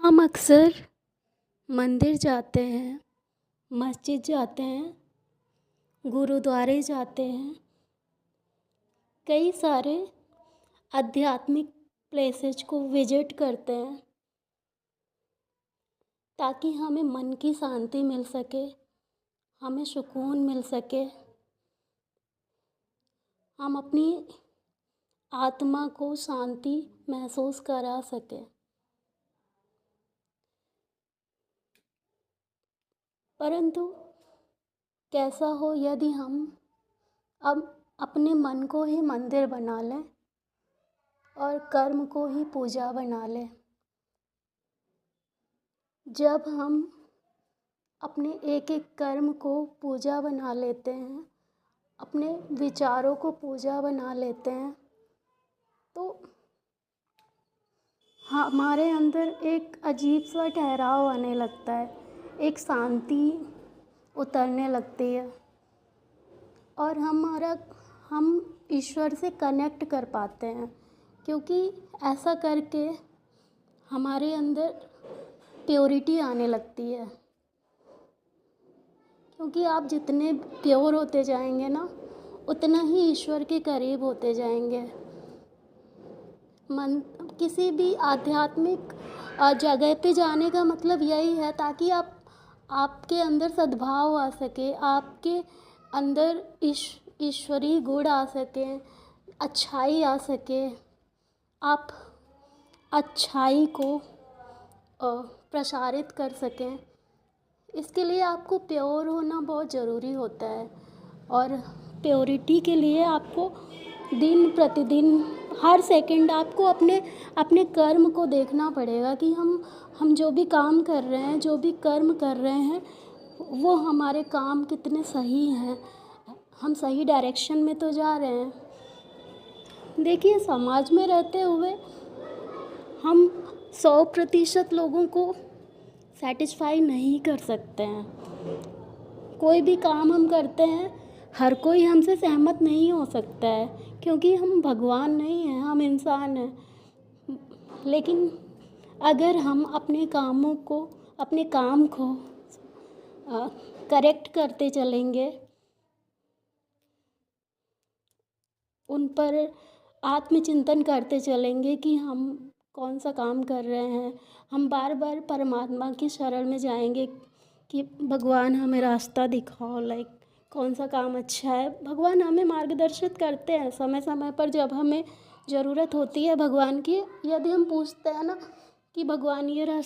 हम अक्सर मंदिर जाते हैं, मस्जिद जाते हैं, गुरुद्वारे जाते हैं, कई सारे आध्यात्मिक प्लेसेस को विजिट करते हैं ताकि हमें मन की शांति मिल सके, हमें सुकून मिल सके, हम अपनी आत्मा को शांति महसूस करा सकें। परंतु कैसा हो यदि हम अब अपने मन को ही मंदिर बना लें और कर्म को ही पूजा बना लें। जब हम अपने एक एक कर्म को पूजा बना लेते हैं, अपने विचारों को पूजा बना लेते हैं, तो हमारे अंदर एक अजीब सा ठहराव आने लगता है, एक शांति उतरने लगती है और हम ईश्वर से कनेक्ट कर पाते हैं, क्योंकि ऐसा करके हमारे अंदर प्योरिटी आने लगती है। क्योंकि आप जितने प्योर होते जाएंगे ना, उतना ही ईश्वर के करीब होते जाएंगे। मन किसी भी आध्यात्मिक जगह पे जाने का मतलब यही है ताकि आपके अंदर सद्भाव आ सके, आपके अंदर ईश्वरीय गुण आ सके, अच्छाई आ सके, आप अच्छाई को प्रसारित कर सकें। इसके लिए आपको प्योर होना बहुत ज़रूरी होता है और प्योरिटी के लिए आपको दिन प्रतिदिन हर सेकंड आपको अपने कर्म को देखना पड़ेगा कि हम जो भी काम कर रहे हैं, जो भी कर्म कर रहे हैं, वो हमारे काम कितने सही हैं, हम सही डायरेक्शन में तो जा रहे हैं। देखिए, समाज में रहते हुए हम 100% लोगों को सेटिस्फाई नहीं कर सकते हैं। कोई भी काम हम करते हैं, हर कोई हमसे सहमत नहीं हो सकता है, क्योंकि हम भगवान नहीं हैं, हम इंसान हैं। लेकिन अगर हम अपने काम को करेक्ट करते चलेंगे, उन पर आत्मचिंतन करते चलेंगे कि हम कौन सा काम कर रहे हैं, हम बार बार परमात्मा की शरण में जाएंगे कि भगवान हमें रास्ता दिखाओ, कौन सा काम अच्छा है। भगवान हमें मार्गदर्शित करते हैं समय समय पर, जब हमें ज़रूरत होती है भगवान की। यदि हम पूछते हैं ना कि भगवान ये रास्ता